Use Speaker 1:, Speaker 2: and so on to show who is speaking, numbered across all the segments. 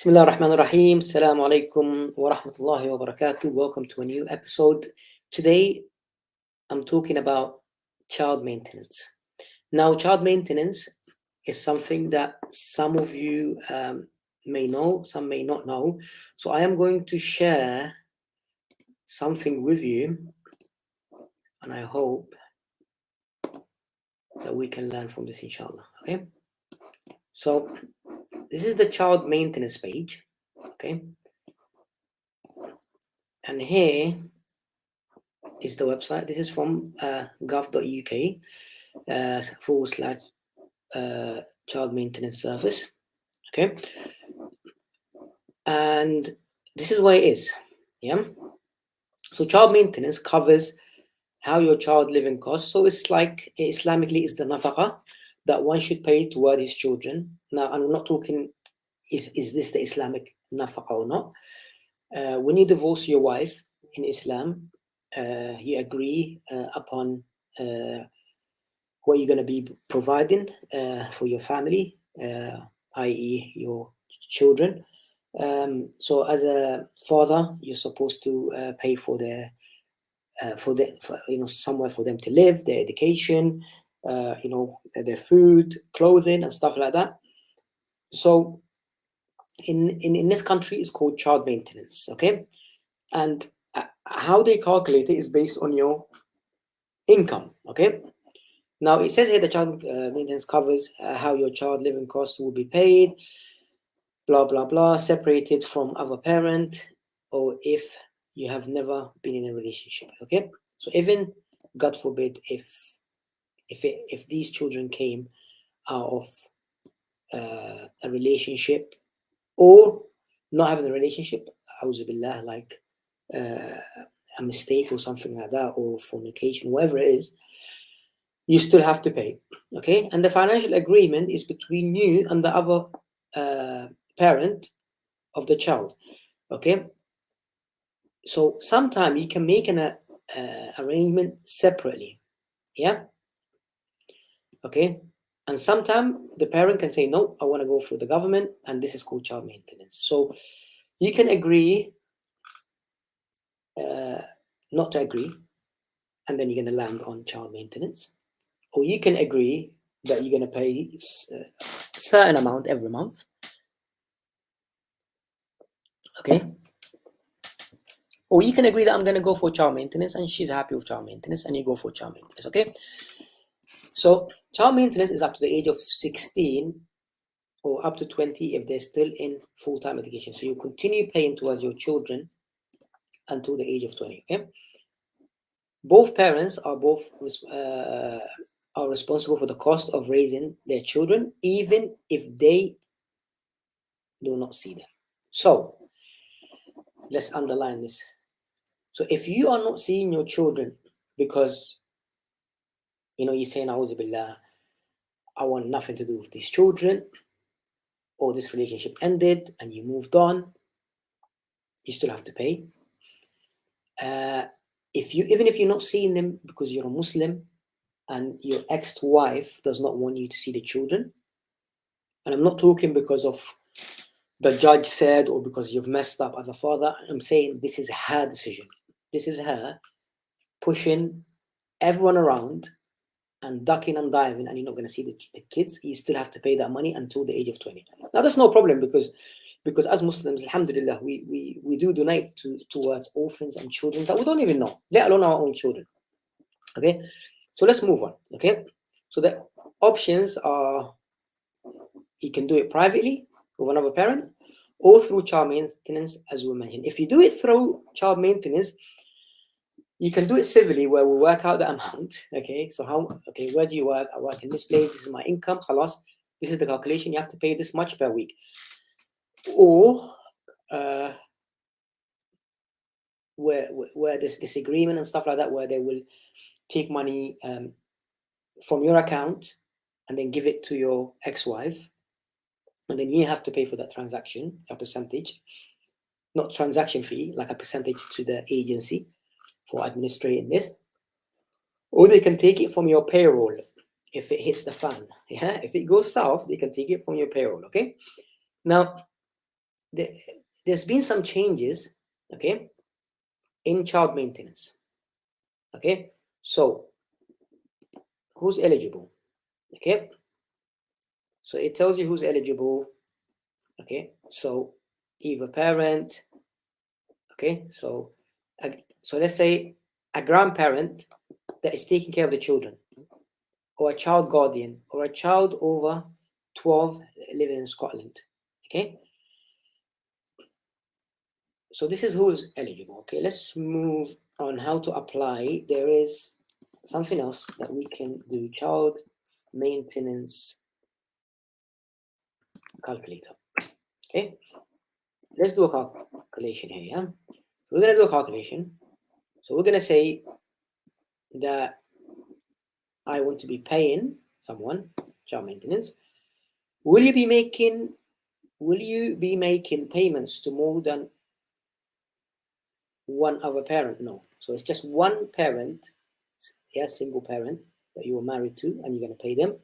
Speaker 1: Bismillah ar-Rahman ar-Rahim. Assalamu alaikum wa rahmatullahi wa barakatuh. Welcome to a new episode. Today, I'm talking about child maintenance. Now, child maintenance is something that some of you may know, some may not know. So I am going to share something with you, and I hope that we can learn from this, inshallah. Okay? So this is the child maintenance page. Okay? And here is the website. This is from gov.uk / child maintenance service. Okay, and this is what it is. Yeah, so child maintenance covers how your child living costs. So it's like Islamically is the nafaqa that one should pay toward his children. Now I'm not talking is this the Islamic nafaqa or not. When you divorce your wife in Islam, you agree upon what you're going to be providing for your family, i.e. your children. So as a father, you're supposed to pay for their somewhere for them to live, their education, their food, clothing, and stuff like that. So in this country, it's called child maintenance. Okay, and how they calculate it is based on your income. Okay. Now, it says here the child maintenance covers how your child living costs will be paid, blah, blah, blah, separated from other parent, or if you have never been in a relationship, okay? So even, God forbid, if these children came out of a relationship or not having a relationship, billah, like a mistake or something like that, or fornication, whatever it is, you still have to pay, okay? And the financial agreement is between you and the other parent of the child, okay? So sometimes you can make an arrangement separately, yeah? Okay? And sometimes the parent can say, no, I want to go through the government, and this is called child maintenance. So you can agree not to agree, and then you're going to land on child maintenance. Or you can agree that you're going to pay a certain amount every month. Okay. Or you can agree that I'm going to go for child maintenance and she's happy with child maintenance and you go for child maintenance. Okay. So child maintenance is up to the age of 16 or up to 20 if they're still in full-time education. So you continue paying towards your children until the age of 20. Okay. Both parents are are responsible for the cost of raising their children, even if they do not see them. So let's underline this. So if you are not seeing your children because, you're saying, A'udhu Billah, I want nothing to do with these children, or this relationship ended and you moved on, you still have to pay. Even if you're not seeing them because you're a Muslim and your ex-wife does not want you to see the children, and I'm not talking because of the judge said or because you've messed up as a father, I'm saying this is her decision. This is her pushing everyone around and ducking and diving, and you're not going to see the kids. You still have to pay that money until the age of 20. Now that's no problem because as Muslims, alhamdulillah, we do donate towards orphans and children that we don't even know, let alone our own children. Okay, so let's move on. Okay, so the options are you can do it privately with another parent or through child maintenance, as we mentioned. If you do it through child maintenance, you can do it civilly, where we work out the amount. Okay, so where do you work? I work in this place. This is my income. Khalas. This is the calculation. You have to pay this much per week. Or where there's disagreement and stuff like that, where they will take money from your account and then give it to your ex-wife, and then you have to pay for that transaction, a percentage, not transaction fee, like a percentage to the agency for administrating this. Or they can take it from your payroll if it hits the fan. Yeah, if it goes south, they can take it from your payroll. Okay. Now, there's been some changes, okay, in child maintenance. Okay, so who's eligible? Okay, so it tells you who's eligible. Okay, so either parent. Okay, so let's say a grandparent that is taking care of the children, or a child guardian, or a child over 12 living in Scotland. Okay, so this is who's eligible. Okay, let's move on how to apply. There is something else that we can do, child maintenance calculator. Okay, let's do a calculation here. Yeah, so we're going to do a calculation. So we're going to say that I want to be paying someone child maintenance. Will you be making payments to more than one other parent? No. So it's just one parent, yeah, single parent that you are married to, and you're going to pay them.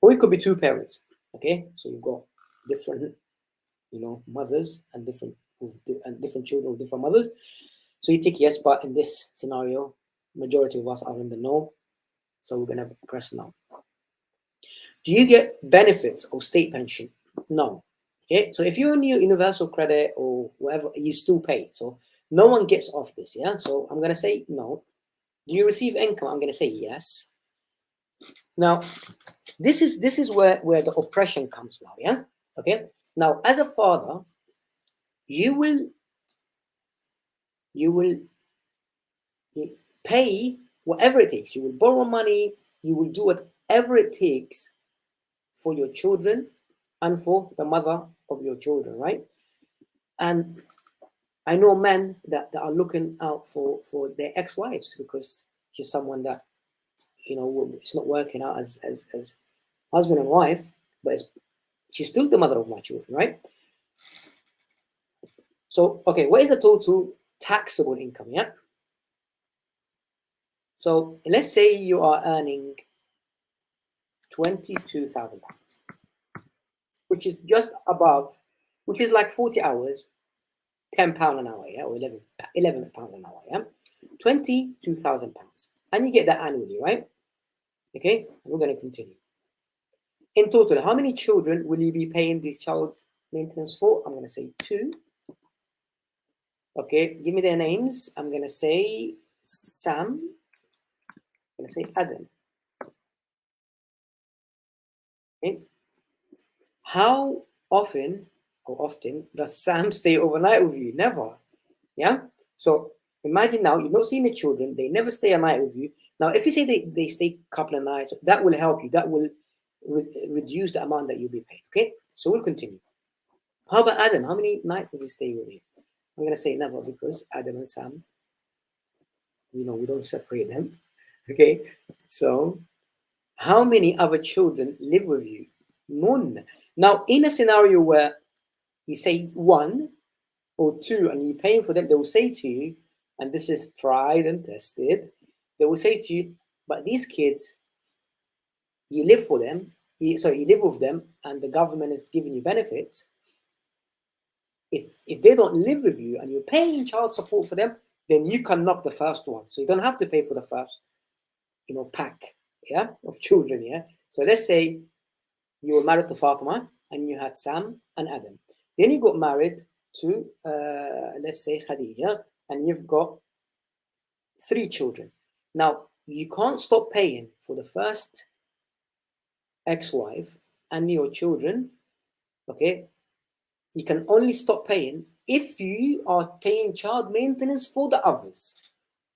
Speaker 1: Or it could be two parents. Okay, so you've got different, mothers and different children with different mothers. So you tick yes, but in this scenario, majority of us are in the no. So we're going to press no. Do you get benefits or state pension? No. Okay, so if you're on your universal credit or whatever, you still pay. So no one gets off this, yeah? So I'm going to say no. Do you receive income? I'm going to say yes. Now, this is where the oppression comes now, yeah? Okay, now as a father, you will pay whatever it takes. You will borrow money, you will do whatever it takes for your children and for the mother of your children, right? And I know men that are looking out for their ex-wives because she's someone that, it's not working out as husband and wife, but she's still the mother of my children, right? So, okay, what is the total taxable income, yeah? So let's say you are earning £22,000, which is just above, which is like 40 hours, £10 an hour, yeah, or 11 pounds an hour, yeah, £22,000, and you get that annually, right? Okay, and we're going to continue. In total, how many children will you be paying this child maintenance for? I'm going to say 2. Okay, give me their names. I'm going to say Sam. I'm going to say Adam. Okay. How often does Sam stay overnight with you? Never. Yeah. So imagine now you've not seen the children. They never stay a night with you. Now, if you say they stay a couple of nights, that will help you. That will reduce the amount that you'll be paid. Okay. So we'll continue. How about Adam? How many nights does he stay with you? I'm going to say never because Adam and Sam, we don't separate them. Okay. So how many other children live with you? None. Now, in a scenario where you say 1 or 2 and you're paying for them, they will say to you, and this is tried and tested, they will say to you, but these kids, you live for them, you live with them, and the government is giving you benefits. If they don't live with you and you're paying child support for them, then you can knock the first one. So you don't have to pay for the first, pack, yeah, of children, yeah. So let's say you were married to Fatima and you had Sam and Adam. Then you got married to, let's say, Khadija, and you've got 3 children. Now, you can't stop paying for the first ex-wife and your children, okay? You can only stop paying if you are paying child maintenance for the others,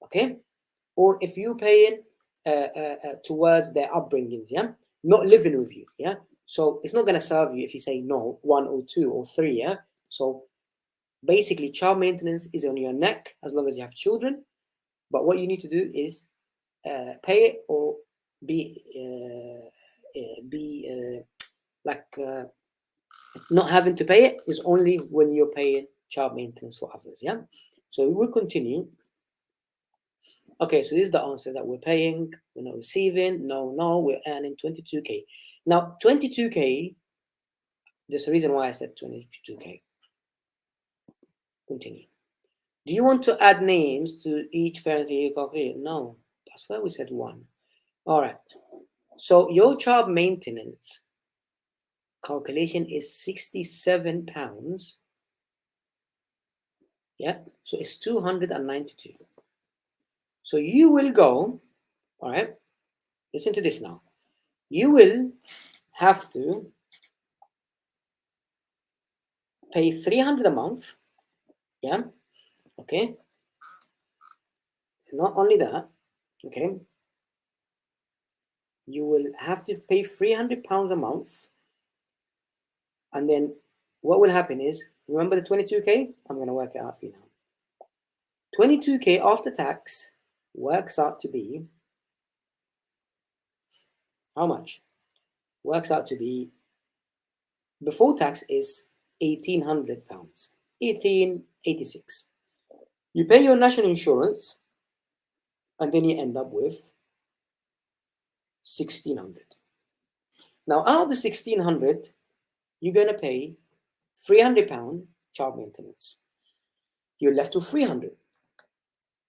Speaker 1: okay? Or if you're paying towards their upbringings, yeah? Not living with you, yeah? So it's not going to serve you if you say no, 1 or 2 or 3, yeah? So basically, child maintenance is on your neck as long as you have children. But what you need to do is pay it or be not having to pay it is only when you're paying child maintenance for others, yeah? So we will continue. Okay, so this is the answer that we're paying, we're not receiving, no, we're earning 22K. Now, 22K, there's a reason why I said 22K. Continue. Do you want to add names to each parent you calculate? No, that's why we said 1. All right. So your child maintenance calculation is £67. Yeah, so it's 292. So you will go, all right, listen to this now. You will have to pay 300 a month. Yeah, okay. Not only that, okay, you will have to pay £300 a month. And then what will happen is, remember the 22K? I'm going to work it out for you now. 22K after tax works out to be how much? Works out to be, before tax is £1,800, 1886. You pay your national insurance, and then you end up with 1,600. Now, out of the 1,600, you're going to pay £300 child maintenance. You're left with 300.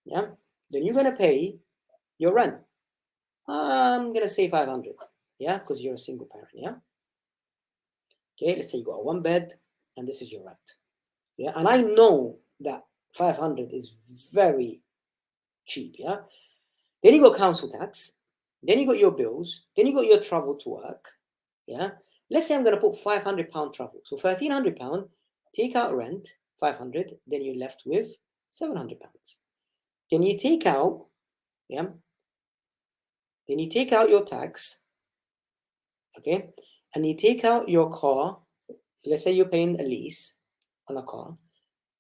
Speaker 1: Yeah. Then you're going to pay your rent. I'm going to say 500. Yeah, because you're a single parent. Yeah. Okay, let's say you got a 1 bed and this is your rent. Yeah, and I know that 500 is very cheap. Yeah. Then you got council tax. Then you got your bills. Then you got your travel to work. Yeah. Let's say I'm going to put £500 travel. So £1,300, take out rent, 500, then you're left with £700. Then you take out, yeah. Then you take out your tax, okay, and you take out your car. Let's say you're paying a lease on a car,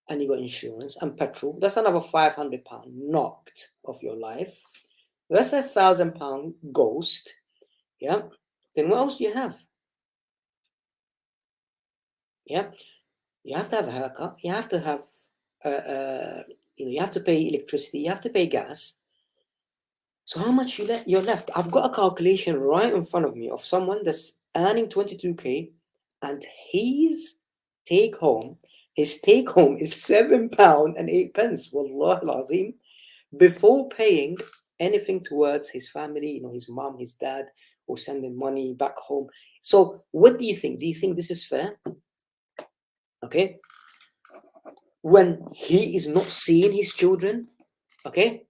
Speaker 1: and you got insurance and petrol. That's another £500 knocked off your life. That's £1,000 ghost. Yeah. Then what else do you have? Yeah. You have to have a haircut. You have to have, you have to pay electricity. You have to pay gas. So how much you're left? I've got a calculation right in front of me of someone that's earning 22K, and his take home is £7.08. Wallah al-Azim, before paying anything towards his family, his mom, his dad, or sending money back home. So what do you think? Do you think this is fair? Okay. When he is not seeing his children, okay.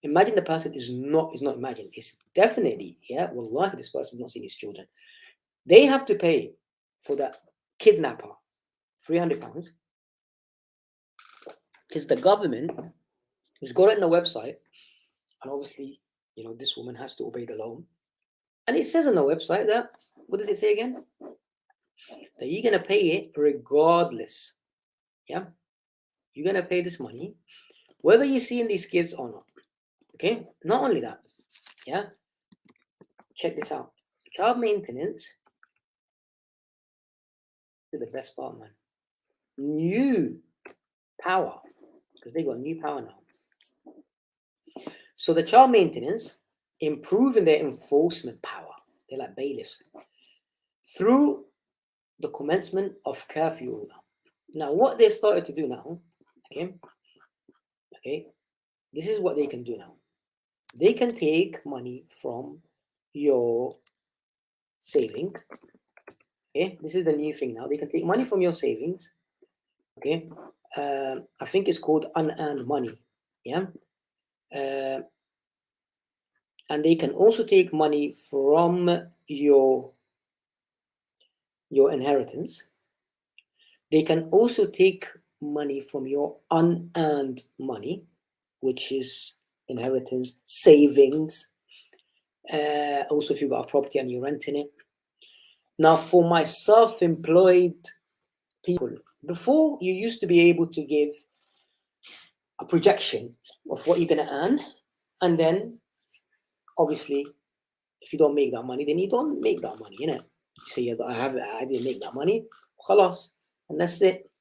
Speaker 1: Imagine the person is not imagine. It's definitely, yeah, wallahi, this person is not seeing his children. They have to pay for that kidnapper £300 because the government has got it on the website, and obviously, this woman has to obey the law. And it says on the website that, what does it say again? That you're gonna pay it regardless. Yeah, you're gonna pay this money, whether you're seeing these kids or not. Okay, not only that, yeah, check this out. Child maintenance is the best part, man. New power, because they got new power now. So the child maintenance, improving their enforcement power. They're like bailiffs. Through the commencement of curfew order. Now, what they started to do now, okay, this is what they can do now. They can take money from your saving. Okay, this is the new thing now. They can take money from your savings. Okay, I think it's called unearned money. Yeah, and they can also take money from your inheritance. They can also take money from your unearned money, which is inheritance, savings. Also, if you've got a property and you're renting it. Now, for my self-employed people, before you used to be able to give a projection of what you're going to earn, and then obviously, if you don't make that money, then you don't make that money, You say, yeah, I didn't make that money, khalas, and that's it.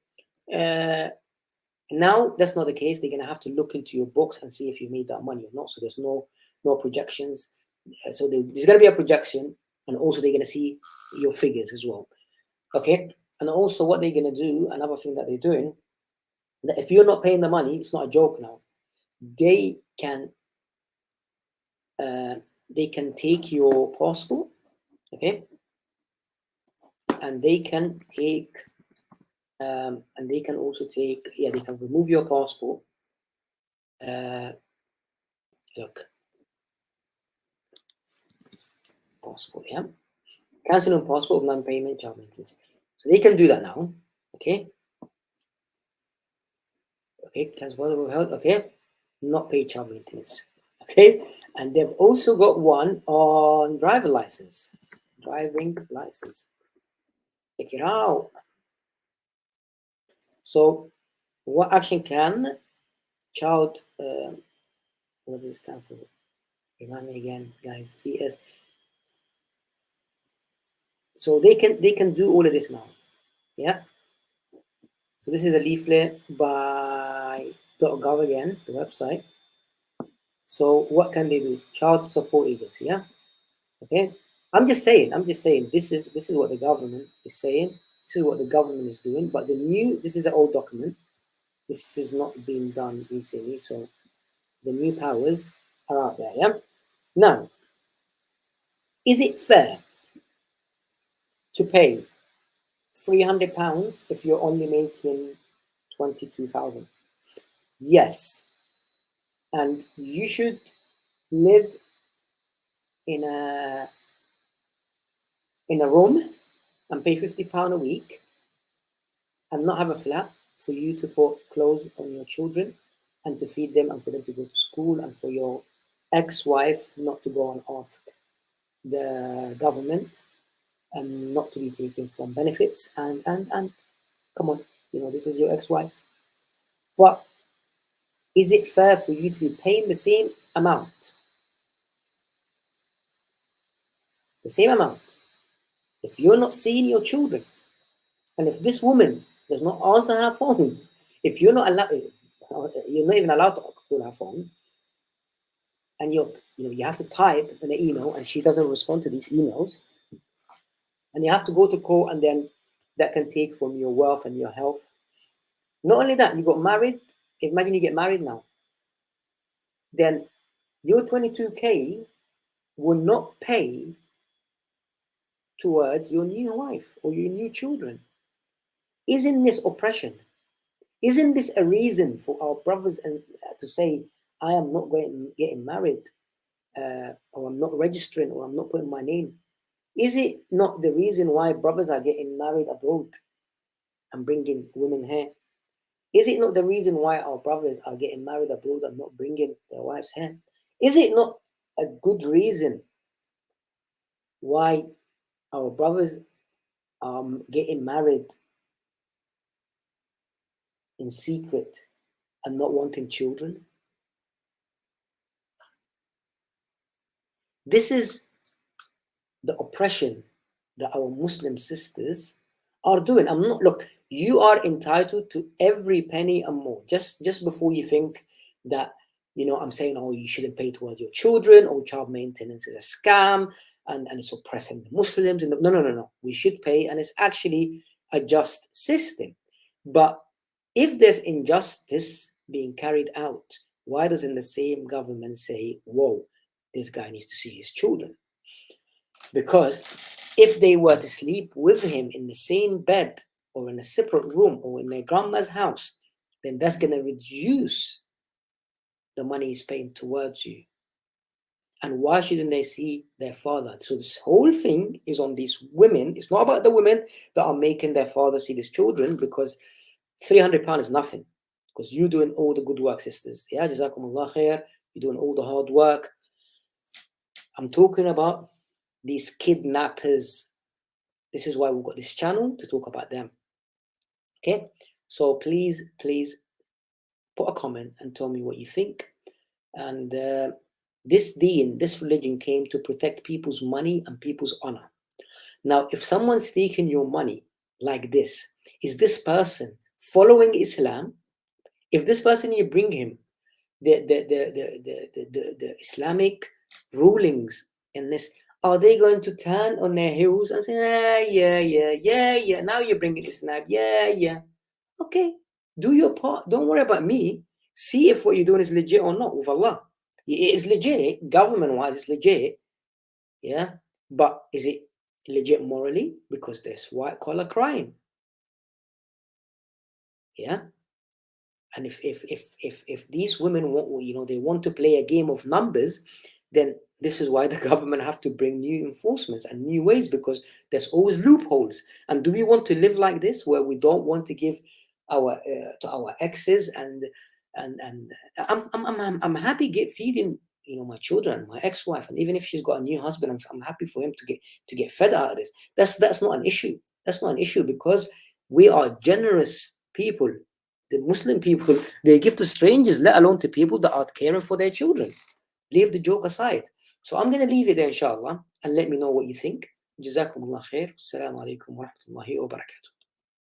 Speaker 1: Now that's not the case. They're going to have to look into your books and see if you made that money or not. So there's no projections. So there's going to be a projection, and also they're going to see your figures as well. Okay. And also what they're going to do, another thing that they're doing, that if you're not paying the money, it's not a joke now. They can take your passport, okay, and they can take and they can also take, they can remove your passport. Look, passport, yeah, canceling passport of non-payment child maintenance. So they can do that now, okay. Okay, cancel of health, okay, not pay child maintenance, okay. And they've also got one on driving license. Check it out. So, what action can child? What does it stand for? Remind me again, guys. CS. So they can do all of this now, yeah. So this is a leaflet by .gov again, the website. So what can they do? Child support agency, yeah. Okay. I'm just saying. This is what the government is saying. This is what the government is doing. But this is an old document. This has not been done recently. So the new powers are out there, yeah. Now, is it fair to pay £300 if you're only making 22,000? Yes. And you should live in a room and pay £50 a week and not have a flat for you to put clothes on your children and to feed them and for them to go to school, and for your ex-wife not to go and ask the government and not to be taken from benefits, and come on, this is your ex-wife. But is it fair for you to be paying the same amount if you're not seeing your children, and if this woman does not answer her phone, if you're not even allowed to call her phone, and you have to type an email and she doesn't respond to these emails, and you have to go to court, and then that can take from your wealth and your health. Not only that, you got married. Imagine you get married now. Then your 22K will not pay towards your new wife or your new children. Isn't this oppression? Isn't this a reason for our brothers to say, I am not getting married, or I'm not registering, or I'm not putting my name? Is it not the reason why brothers are getting married abroad and bringing women here? Is it not the reason why our brothers are getting married abroad and not bringing their wives here? Is it not a good reason why our brothers are getting married in secret and not wanting children? This is the oppression that our Muslim sisters are doing. Look, you are entitled to every penny and more. Just before you think that, I'm saying, oh, you shouldn't pay towards your children, or child maintenance is a scam and it's oppressing the Muslims. No. We should pay, and it's actually a just system. But if there's injustice being carried out, why doesn't the same government say, whoa, this guy needs to see his children? Because if they were to sleep with him in the same bed or in a separate room or in their grandma's house, then that's going to reduce the money he's paying towards you. And why shouldn't they see their father? So this whole thing is on these women. It's not about the women that are making their father see these children, because £300 is nothing, because you're doing all the good work, sisters. Yeah, Jazakumullah khair. You're doing all the hard work. I'm talking about these kidnappers. This is why we've got this channel, to talk about them. Okay, so please put a comment and tell me what you think. And this religion came to protect people's money and people's honor. Now, if someone's taking your money like this, is this person following Islam? If this person, you bring him the Islamic rulings in this, are they going to turn on their heels and say, yeah, now you're bringing Islam, yeah, okay, Do your part. Don't worry about me. See if what you're doing is legit or not with Allah. It is legit, government-wise, it's legit. Yeah. But is it legit morally? Because there's white-collar crime. Yeah. And if these women want, they want to play a game of numbers, then this is why the government have to bring new enforcements and new ways, because there's always loopholes. And do we want to live like this, where we don't want to give our to our exes and I'm happy feeding my children, my ex-wife, and even if she's got a new husband, I'm happy for him to get fed out of this. That's not an issue. That's not an issue, because we are generous people. The Muslim people, they give to strangers, let alone to people that are caring for their children. Leave the joke aside. So I'm going to leave it there, inshallah, and let me know what you think. Jazakumullah khair. Assalamu alaikum wa rahmatullahi wa barakatuh.